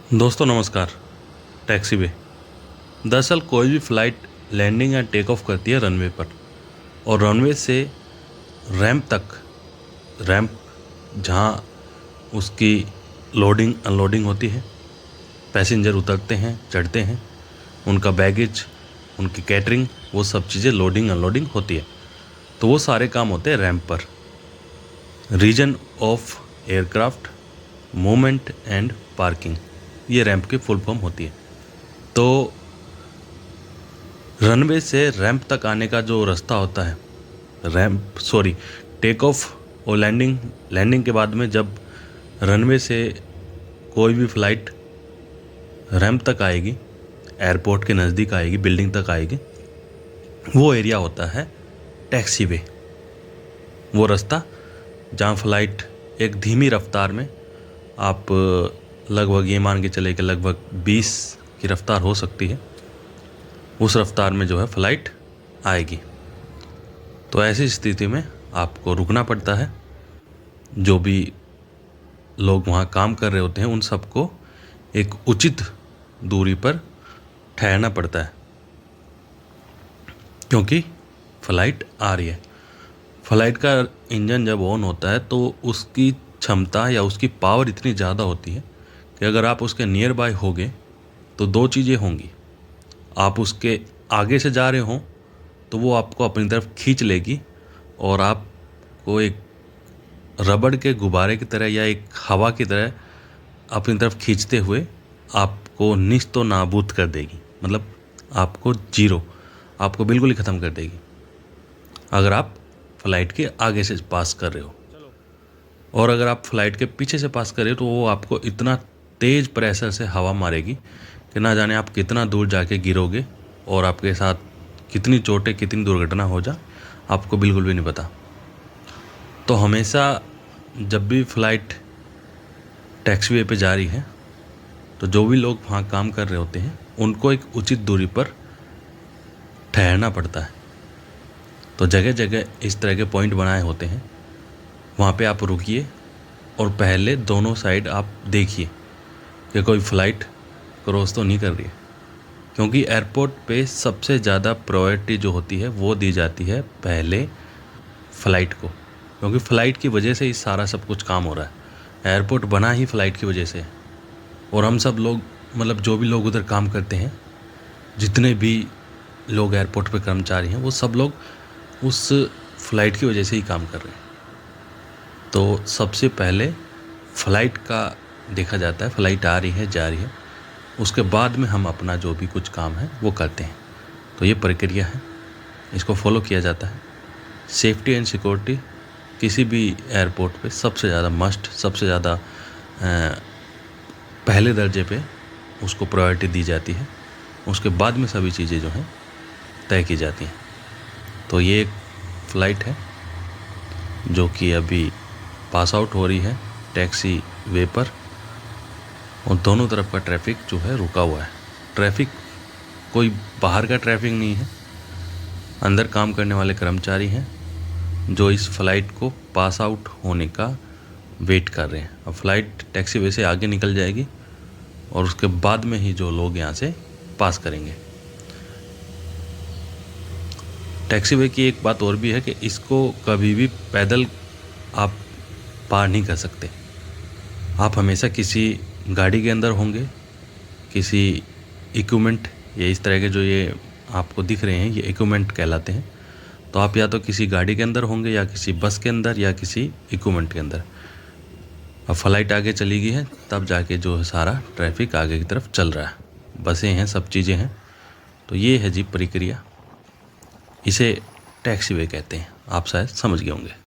दोस्तों नमस्कार। टैक्सी वे दरअसल कोई भी फ़्लाइट लैंडिंग या टेक ऑफ करती है रनवे पर, और रनवे से रैंप जहाँ उसकी लोडिंग अनलोडिंग होती है, पैसेंजर उतरते हैं चढ़ते हैं, उनका बैगेज, उनकी कैटरिंग, वो सब चीज़ें लोडिंग अनलोडिंग होती है। तो वो सारे काम होते हैं रैंप पर। Region of aircraft movement and parking, ये रैंप की फुल फॉर्म होती है। तो रनवे से रैंप तक आने का जो रास्ता होता है, टेक ऑफ और लैंडिंग के बाद में जब रनवे से कोई भी फ़्लाइट रैंप तक आएगी, एयरपोर्ट के नज़दीक आएगी, बिल्डिंग तक आएगी, वो एरिया होता है टैक्सी वे। वो रास्ता जहाँ फ़्लाइट एक धीमी रफ्तार में, आप लगभग ये मान के चले कि लगभग 20 की रफ्तार हो सकती है, उस रफ्तार में जो है फ़्लाइट आएगी। तो ऐसी स्थिति में आपको रुकना पड़ता है। जो भी लोग वहाँ काम कर रहे होते हैं उन सबको एक उचित दूरी पर ठहरना पड़ता है, क्योंकि फ़्लाइट आ रही है। फ़्लाइट का इंजन जब ऑन होता है तो उसकी क्षमता या उसकी पावर इतनी ज़्यादा होती है कि अगर आप उसके नियर बाय होगे तो दो चीज़ें होंगी। आप उसके आगे से जा रहे हों तो वो आपको अपनी तरफ खींच लेगी, और आपको एक रबड़ के गुब्बारे की तरह या एक हवा की तरह अपनी तरफ खींचते हुए आपको निस्तो नाबूद कर देगी। मतलब आपको बिल्कुल ही ख़त्म कर देगी अगर आप फ़्लाइट के आगे से पास कर रहे हो। और अगर आप फ़्लाइट के पीछे से पास कर रहे हो तो वो आपको इतना तेज़ प्रेशर से हवा मारेगी कि ना जाने आप कितना दूर जाके गिरोगे और आपके साथ कितनी चोटें, कितनी दुर्घटना हो जाए, आपको बिल्कुल भी नहीं पता। तो हमेशा जब भी फ़्लाइट टैक्सीवे पे जा रही है तो जो भी लोग वहाँ काम कर रहे होते हैं उनको एक उचित दूरी पर ठहरना पड़ता है। तो जगह जगह इस तरह के पॉइंट बनाए होते हैं, वहाँ पे आप रुकिए और पहले दोनों साइड आप देखिए कि कोई फ़्लाइट क्रॉस तो नहीं कर रही है, क्योंकि एयरपोर्ट पे सबसे ज़्यादा प्रायोरिटी जो होती है वो दी जाती है पहले फ़्लाइट को, क्योंकि फ़्लाइट की वजह से ही सारा सब कुछ काम हो रहा है। एयरपोर्ट बना ही फ़्लाइट की वजह से है। और हम सब लोग, मतलब जो भी लोग उधर काम करते हैं, जितने भी लोग एयरपोर्ट पे कर्मचारी हैं, वो सब लोग उस फ़्लाइट की वजह से ही काम कर रहे हैं। तो सबसे पहले फ़्लाइट का देखा जाता है, फ़्लाइट आ रही है जा रही है, उसके बाद में हम अपना जो भी कुछ काम है वो करते हैं। तो ये प्रक्रिया है, इसको फॉलो किया जाता है। सेफ्टी एंड सिक्योरिटी किसी भी एयरपोर्ट पे सबसे ज़्यादा सबसे ज़्यादा पहले दर्जे पे उसको प्रायोरिटी दी जाती है। उसके बाद में सभी चीज़ें जो हैं तय की जाती हैं। तो ये एक फ़्लाइट है जो कि अभी पास आउट हो रही है टैक्सी वे पर, और दोनों तरफ का ट्रैफिक जो है रुका हुआ है। ट्रैफिक कोई बाहर का ट्रैफिक नहीं है, अंदर काम करने वाले कर्मचारी हैं जो इस फ़्लाइट को पास आउट होने का वेट कर रहे हैं। अब फ़्लाइट टैक्सी वे से आगे निकल जाएगी और उसके बाद में ही जो लोग यहाँ से पास करेंगे। टैक्सी वे की एक बात और भी है कि इसको कभी भी पैदल आप पार नहीं कर सकते। आप हमेशा किसी गाड़ी के अंदर होंगे, किसी इक्विपमेंट, ये इस तरह के जो ये आपको दिख रहे हैं ये इक्विपमेंट कहलाते हैं। तो आप या तो किसी गाड़ी के अंदर होंगे या किसी बस के अंदर या किसी इक्विपमेंट के अंदर। अब फ़्लाइट आगे चली गई है तब जाके जो है सारा ट्रैफिक आगे की तरफ चल रहा है, बसें हैं, सब चीज़ें हैं। तो ये है जी प्रक्रिया, इसे टैक्सी वे कहते हैं। आप शायद समझ गए होंगे।